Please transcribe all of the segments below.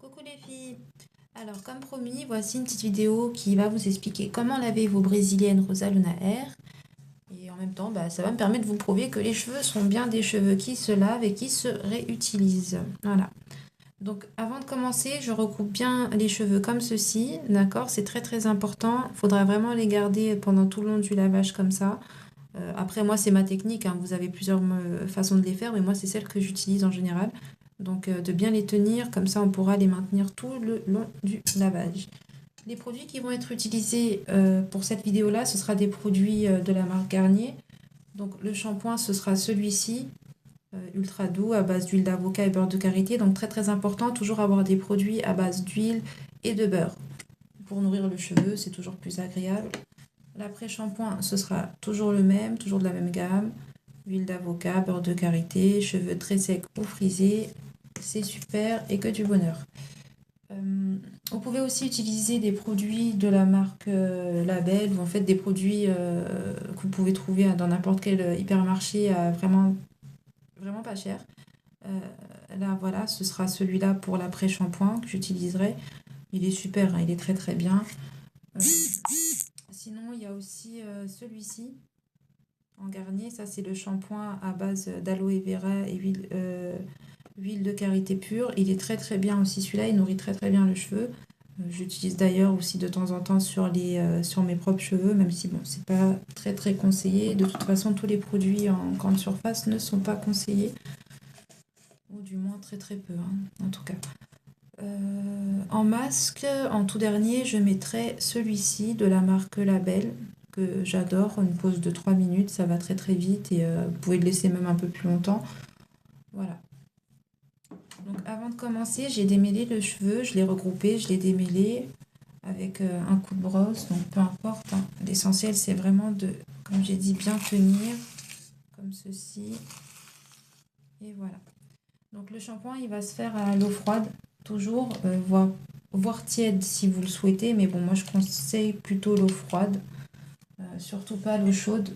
Coucou les filles. Alors comme promis, voici une petite vidéo qui va vous expliquer comment laver vos brésiliennes Rosa Luna Air. Et en même temps, ça va me permettre de vous prouver que les cheveux sont bien des cheveux qui se lavent et qui se réutilisent. Voilà. Donc avant de commencer, je recoupe bien les cheveux comme ceci, d'accord? C'est très très important. Il faudra vraiment les garder pendant tout le long du lavage comme ça. Après moi c'est ma technique, hein. Vous avez plusieurs façons de les faire, mais moi c'est celle que j'utilise en général. Donc de bien les tenir, comme ça on pourra les maintenir tout le long du lavage. Les produits qui vont être utilisés pour cette vidéo-là, ce sera des produits de la marque Garnier. Donc le shampoing, ce sera celui-ci, ultra doux, à base d'huile d'avocat et beurre de karité. Donc très très important, toujours avoir des produits à base d'huile et de beurre. Pour nourrir le cheveu, c'est toujours plus agréable. L'après-shampoing, ce sera toujours le même, toujours de la même gamme. Huile d'avocat, beurre de karité, cheveux très secs ou frisés, c'est super et que du bonheur. Vous pouvez aussi utiliser des produits de la marque Label ou en fait des produits que vous pouvez trouver dans n'importe quel hypermarché à vraiment pas cher. Là voilà, ce sera celui-là pour l'après-shampoing que j'utiliserai. Il est super, hein, il est très très bien. Euh, Sinon, il y a aussi celui-ci en Garnier. Ça, c'est le shampoing à base d'aloe vera et huile de karité pure. Il est très très bien aussi. Celui-là, il nourrit très très bien le cheveu. J'utilise d'ailleurs aussi de temps en temps sur mes propres cheveux, même si bon, c'est pas très très conseillé. De toute façon, tous les produits en grande surface ne sont pas conseillés. Ou du moins très très peu, hein, en tout cas. En masque, en tout dernier, je mettrai celui-ci de la marque Label que j'adore. Une pause de 3 minutes, ça va très très vite et vous pouvez le laisser même un peu plus longtemps. Voilà. Donc avant de commencer, j'ai démêlé le cheveu, je l'ai regroupé, je l'ai démêlé avec un coup de brosse, donc peu importe, hein. L'essentiel c'est vraiment de, comme j'ai dit, bien tenir comme ceci. Et voilà. Donc le shampoing, il va se faire à l'eau froide, toujours, voire tiède si vous le souhaitez. Mais bon, moi je conseille plutôt l'eau froide, surtout pas l'eau chaude.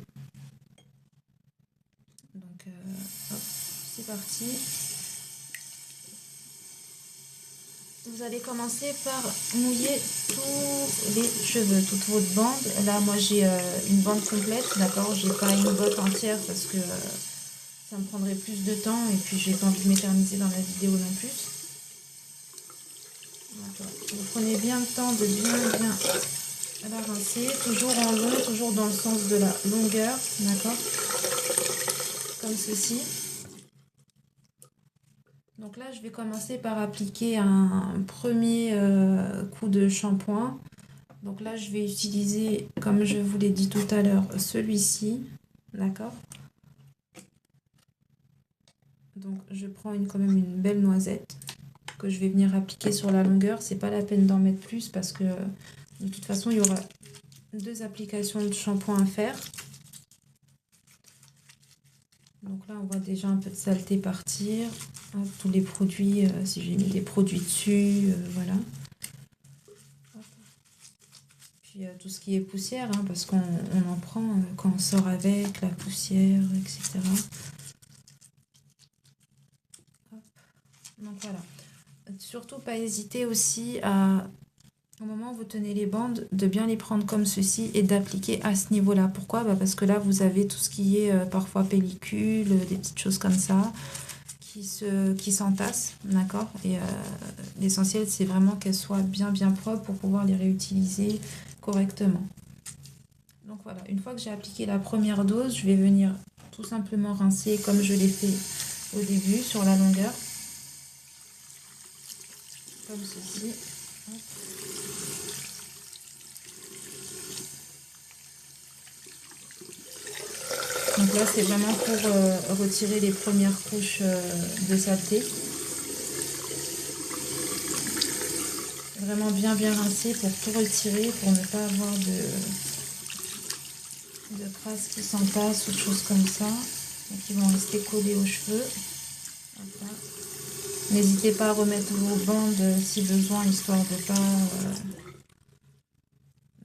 Donc hop, c'est parti. Vous allez commencer par mouiller tous les cheveux, toute votre bande. Là, moi j'ai une bande complète, d'accord? J'ai pas une botte entière parce que ça me prendrait plus de temps et puis j'ai pas envie de m'éterniser dans la vidéo non plus. D'accord. Vous prenez bien le temps de bien la rincer, toujours en long, toujours dans le sens de la longueur, d'accord? Comme ceci. Donc là, je vais commencer par appliquer un premier coup de shampoing. Donc là, je vais utiliser, comme je vous l'ai dit tout à l'heure, celui-ci, d'accord? Donc je prends quand même une belle noisette que je vais venir appliquer sur la longueur. C'est pas la peine d'en mettre plus parce que de toute façon, il y aura 2 applications de shampoing à faire. Donc là, on voit déjà un peu de saleté partir. Hop, tous les produits, si j'ai mis des produits dessus, voilà. Hop. Puis tout ce qui est poussière, hein, parce qu'on en prend quand on sort avec, la poussière, etc. Hop. Donc voilà. Surtout pas hésiter aussi à, au moment où vous tenez les bandes, de bien les prendre comme ceci et d'appliquer à ce niveau-là. Pourquoi? Parce que là, vous avez tout ce qui est parfois pellicule, des petites choses comme ça qui s'entassent, d'accord? Et l'essentiel, c'est vraiment qu'elles soient bien propres pour pouvoir les réutiliser correctement. Donc voilà, une fois que j'ai appliqué la première dose, je vais venir tout simplement rincer comme je l'ai fait au début sur la longueur, comme ceci. Hop. Donc là, c'est vraiment pour retirer les premières couches de saleté. Vraiment bien rincer pour tout retirer, pour ne pas avoir de crasses qui s'entassent ou de choses comme ça, et qui vont rester collées aux cheveux. Voilà. N'hésitez pas à remettre vos bandes si besoin, histoire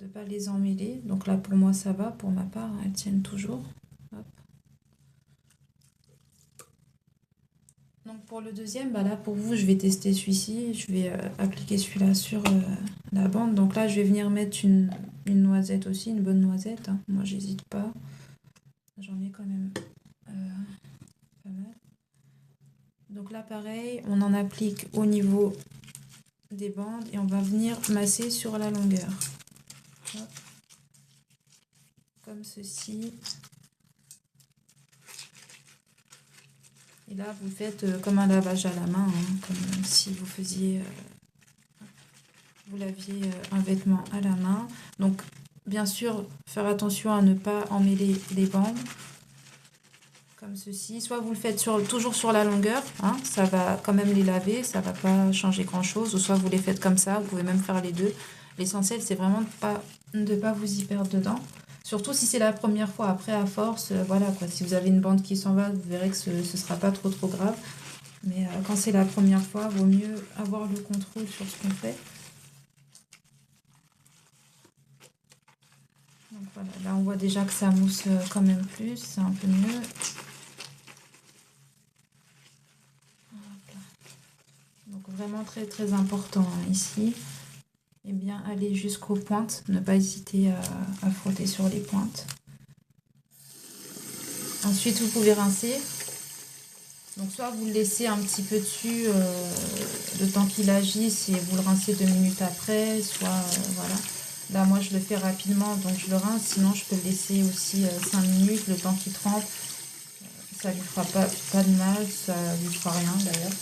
de pas les emmêler. Donc là, pour moi, ça va, pour ma part, elles tiennent toujours. Hop. Donc pour le deuxième, bah là pour vous, je vais tester celui-ci. Je vais appliquer celui-là sur la bande. Donc là, je vais venir mettre une noisette aussi, une bonne noisette, hein. Moi, j'hésite pas. J'en ai quand même pas mal. Donc là, pareil, on en applique au niveau des bandes et on va venir masser sur la longueur. Hop. Comme ceci. Et là, vous faites comme un lavage à la main, hein, comme si vous faisiez, vous laviez un vêtement à la main. Donc, bien sûr, faire attention à ne pas emmêler les bandes, comme ceci. Soit vous le faites toujours sur la longueur, hein, ça va quand même les laver, ça va pas changer grand-chose. Ou soit vous les faites comme ça, vous pouvez même faire les deux. L'essentiel, c'est vraiment de pas vous y perdre dedans. Surtout si c'est la première fois. Après, à force, voilà quoi. Si vous avez une bande qui s'en va, vous verrez que ce sera pas trop grave. Mais quand c'est la première fois, vaut mieux avoir le contrôle sur ce qu'on fait. Donc voilà, là on voit déjà que ça mousse quand même plus, c'est un peu mieux. Donc vraiment très important, hein, ici. Et bien aller jusqu'aux pointes, ne pas hésiter à frotter sur les pointes. Ensuite vous pouvez rincer. Donc soit vous le laissez un petit peu dessus le temps qu'il agisse et vous le rincez 2 minutes après, soit voilà. Là moi je le fais rapidement donc je le rince, sinon je peux le laisser aussi 5 minutes, le temps qu'il trempe. Ça lui fera pas de mal, ça lui fera rien d'ailleurs.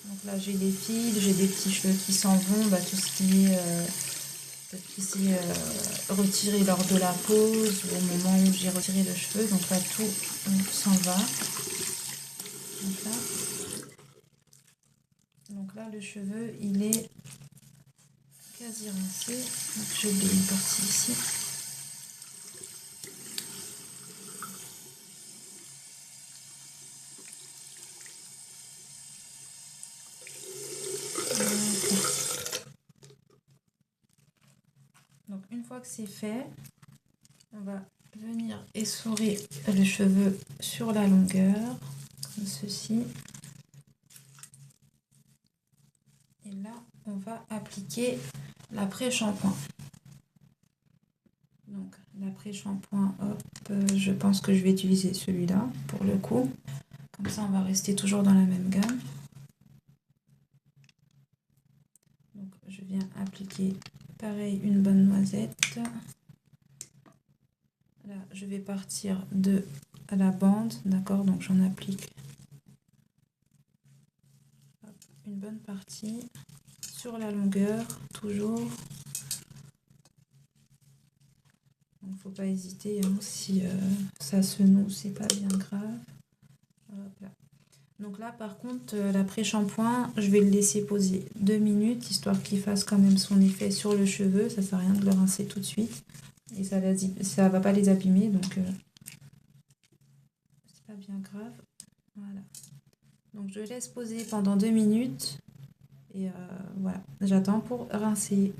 Donc là j'ai des fils, j'ai des petits cheveux qui s'en vont, bah, tout ce qui est retiré lors de la pause ou au moment où j'ai retiré le cheveu. Donc là tout s'en va. Donc là le cheveu il est quasi rincé. Donc j'ai oublié une partie ici. Donc une fois que c'est fait, on va venir essorer le cheveu sur la longueur, comme ceci. Et là, on va appliquer l'après-shampoing. Donc l'après-shampoing, hop, je pense que je vais utiliser celui-là pour le coup. Comme ça, on va rester toujours dans la même gamme. Donc je viens appliquer pareil une bonne noisette. Là, je vais partir de la bande, d'accord? Donc j'en applique une bonne partie sur la longueur, toujours. Donc faut pas hésiter, hein, si ça se noue, c'est pas bien grave. Hop là. Donc là par contre l'après-shampoing, je vais le laisser poser 2 minutes, histoire qu'il fasse quand même son effet sur le cheveu. Ça sert à rien de le rincer tout de suite. Et ça va pas les abîmer, donc c'est pas bien grave. Voilà. Donc je laisse poser pendant 2 minutes. Et voilà, j'attends pour rincer.